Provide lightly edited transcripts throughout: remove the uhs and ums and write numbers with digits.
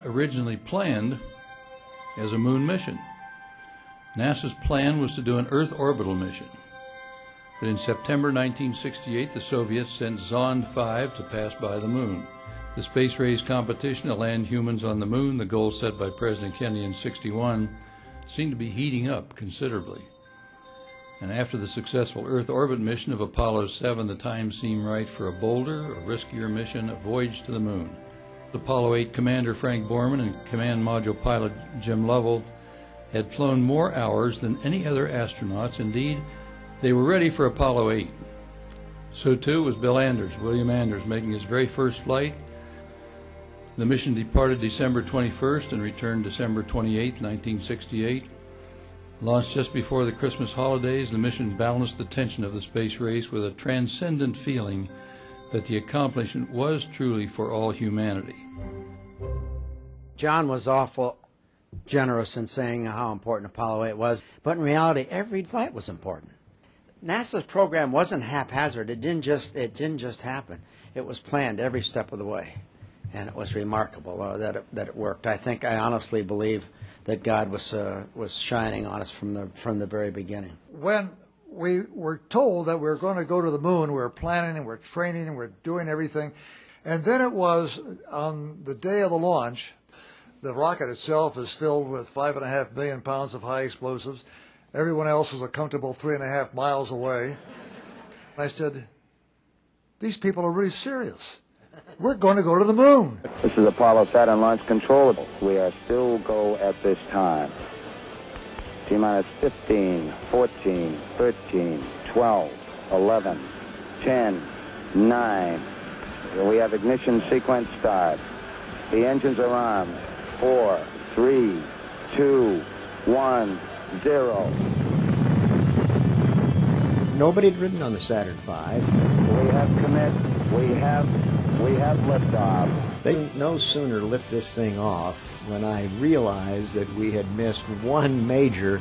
originally planned as a moon mission. NASA's plan was to do an Earth orbital mission. But in September 1968, the Soviets sent Zond 5 to pass by the moon. The space race competition to land humans on the moon, the goal set by President Kennedy in '61, seemed to be heating up considerably. And after the successful Earth orbit mission of Apollo 7, the time seemed right for a bolder, a riskier mission, a voyage to the moon. Apollo 8 Commander Frank Borman and Command Module Pilot Jim Lovell had flown more hours than any other astronauts. Indeed, they were ready for Apollo 8. So too was William Anders, making his very first flight. The mission departed December 21st and returned December 28, 1968. Launched just before the Christmas holidays, the mission balanced the tension of the space race with a transcendent feeling that the accomplishment was truly for all humanity. John was awful generous in saying how important Apollo 8 was, but in reality, every flight was important. NASA's program wasn't haphazard. It didn't just happen. It was planned every step of the way, and it was remarkable that it worked. I honestly believe that God was shining on us from the very beginning. When we were told that we were going to go to the moon, we were planning and we're training and we're doing everything, and then it was on the day of the launch. The rocket itself is filled with 5.5 million pounds of high explosives. Everyone else is a comfortable 3.5 miles away. I said, these people are really serious. We're going to go to the moon. This is Apollo Saturn Launch Control. We are still go at this time. T-minus 15, 14, 13, 12, 11, 10, 9. We have ignition sequence start. The engines are on. 4, 3, 2, 1, 0. Nobody had ridden on the Saturn V. We have commit. We have liftoff. They no sooner lift this thing off when I realized that we had missed one major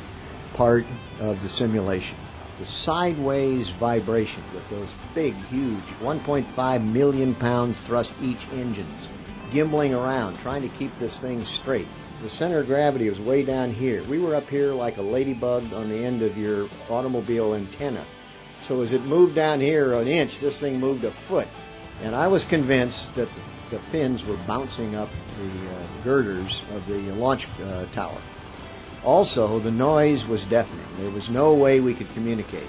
part of the simulation. The sideways vibration with those big, huge 1.5 million pounds thrust each engines, gimbling around, trying to keep this thing straight. The center of gravity was way down here. We were up here like a ladybug on the end of your automobile antenna. So as it moved down here an inch, this thing moved a foot. And I was convinced that the fins were bouncing up the girders of the launch tower. Also, the noise was deafening. There was no way we could communicate.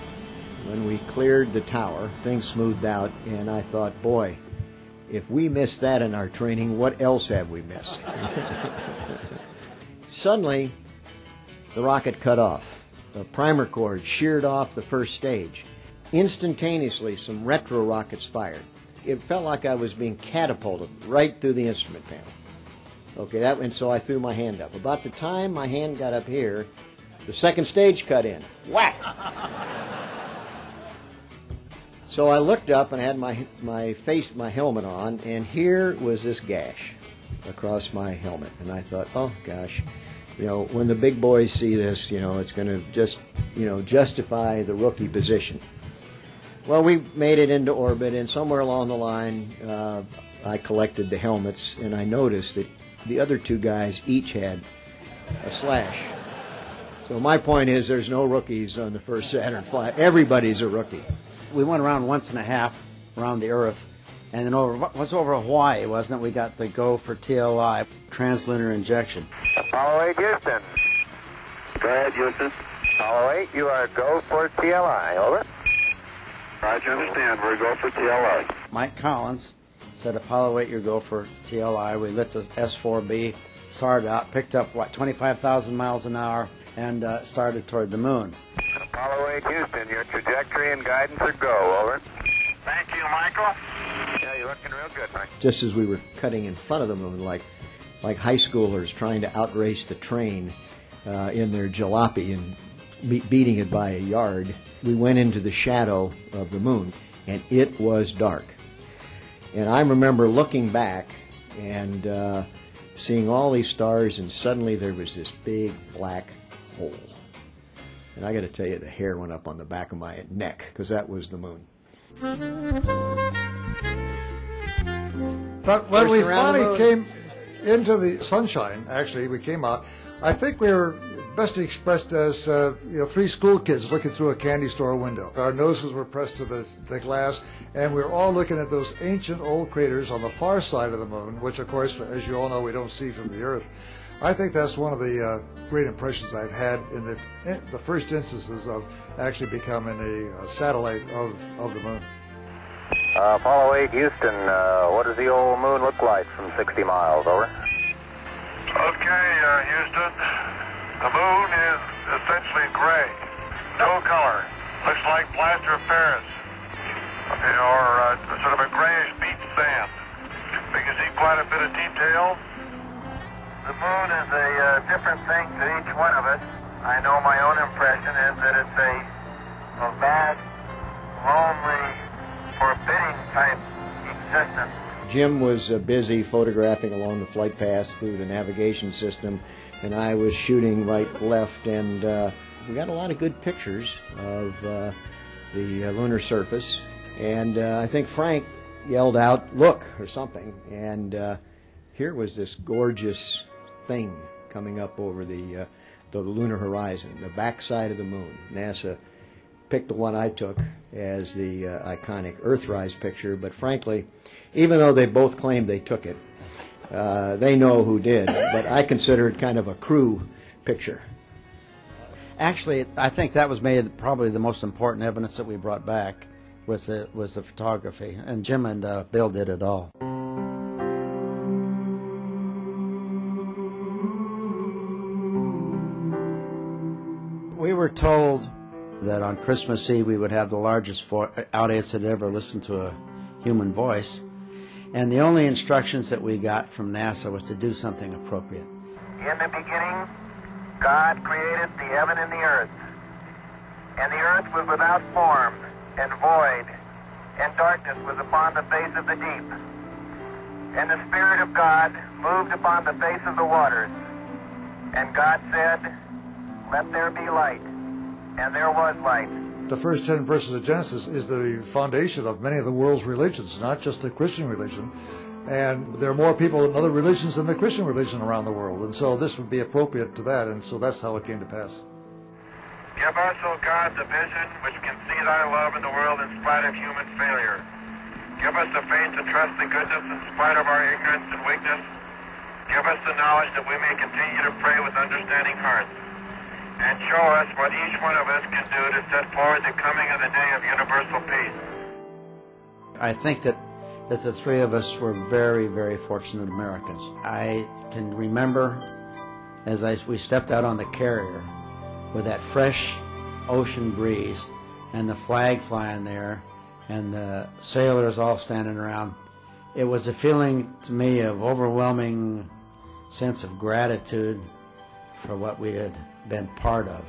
When we cleared the tower, things smoothed out, and I thought, boy, if we missed that in our training, what else have we missed? Suddenly, the rocket cut off. The primer cord sheared off the first stage. Instantaneously, some retro rockets fired. It felt like I was being catapulted right through the instrument panel. Okay, and so I threw my hand up. About the time my hand got up here, the second stage cut in. Whack! So I looked up and had my helmet on, and here was this gash across my helmet. And I thought, oh gosh, when the big boys see this, it's going to just, justify the rookie position. Well, we made it into orbit, and somewhere along the line, I collected the helmets, and I noticed that the other two guys each had a slash. So my point is, there's no rookies on the first Saturn flight. Everybody's a rookie. We went around once and a half around the Earth, and then over Hawaii, wasn't it? We got the go for TLI, translunar injection. Apollo 8 Houston. Go ahead, Houston. Apollo 8, you are go for TLI. Over. Roger, understand. We're go for TLI. Mike Collins said, Apollo 8, you go for TLI. We lit the S-4B, started out, picked up, 25,000 miles an hour, and started toward the moon. Apollo 8 Houston, your trajectory and guidance are go. Over. Thank you, Michael. Yeah, you're looking real good, Mike. Just as we were cutting in front of the moon, like high schoolers trying to outrace the train in their jalopy and beating it by a yard, we went into the shadow of the moon, and it was dark. And I remember looking back and seeing all these stars, and suddenly there was this big black hole. And I got to tell you, the hair went up on the back of my neck, because that was the moon. But when we finally into the sunshine, actually, we came out. I think we were best expressed as three school kids looking through a candy store window. Our noses were pressed to the glass, and we were all looking at those ancient old craters on the far side of the moon, which, of course, as you all know, we don't see from the Earth. I think that's one of the great impressions I've had in the first instances of actually becoming a satellite of the moon. Apollo8, Houston, what does the old moon look like from 60 miles? Over. Okay, Houston. The moon is essentially gray. No color. Looks like plaster of Paris. Or sort of a grayish beach sand. We can see quite a bit of detail. The moon is a different thing to each one of us. I know my own impression is that it's a vast, lonely, forbidding type existence. Jim was busy photographing along the flight path through the navigation system, and I was shooting right, left, and we got a lot of good pictures of the lunar surface. And I think Frank yelled out, "Look," or something, and here was this gorgeous thing coming up over the lunar horizon, the backside of the moon. NASA picked the one I took as the iconic Earthrise picture, but frankly, even though they both claimed they took it, they know who did, but I consider it kind of a crew picture. Actually, I think that was probably the most important evidence that we brought back was the photography, and Jim and Bill did it all. We were told that on Christmas Eve we would have the largest audience that ever listened to a human voice, and the only instructions that we got from NASA was to do something appropriate. In the beginning, God created the heaven and the earth. And the earth was without form and void, and darkness was upon the face of the deep. And the Spirit of God moved upon the face of the waters. And God said, "Let there be light." And there was light. The first 10 verses of Genesis is the foundation of many of the world's religions, not just the Christian religion. And there are more people in other religions than the Christian religion around the world. And so this would be appropriate to that, and so that's how it came to pass. Give us, O God, the vision which can see thy love in the world in spite of human failure. Give us the faith to trust the goodness in spite of our ignorance and weakness. Give us the knowledge that we may continue to pray with understanding hearts. And show us what each one of us can do to set forward the coming of the day of universal peace. I think that the three of us were very, very fortunate Americans. I can remember as we stepped out on the carrier with that fresh ocean breeze and the flag flying there and the sailors all standing around. It was a feeling to me of overwhelming sense of gratitude for what we had been part of.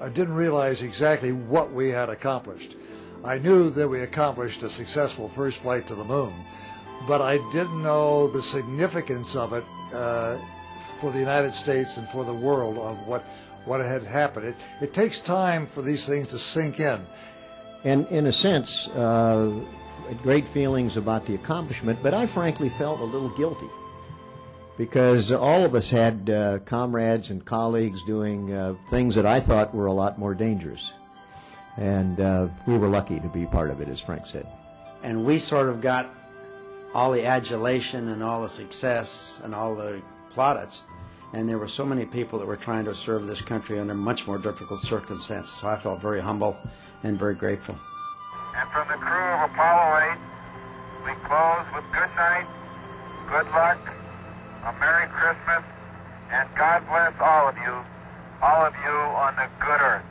I didn't realize exactly what we had accomplished. I knew that we accomplished a successful first flight to the moon, but I didn't know the significance of it for the United States and for the world of what had happened. It takes time for these things to sink in. And in a sense, great feelings about the accomplishment, but I frankly felt a little guilty because all of us had comrades and colleagues doing things that I thought were a lot more dangerous. And we were lucky to be part of it, as Frank said. And we sort of got all the adulation and all the success and all the plaudits. And there were so many people that were trying to serve this country under much more difficult circumstances. So I felt very humble and very grateful. And from the crew of Apollo 8, we close with good night, good luck, a Merry Christmas, and God bless all of you on the good earth.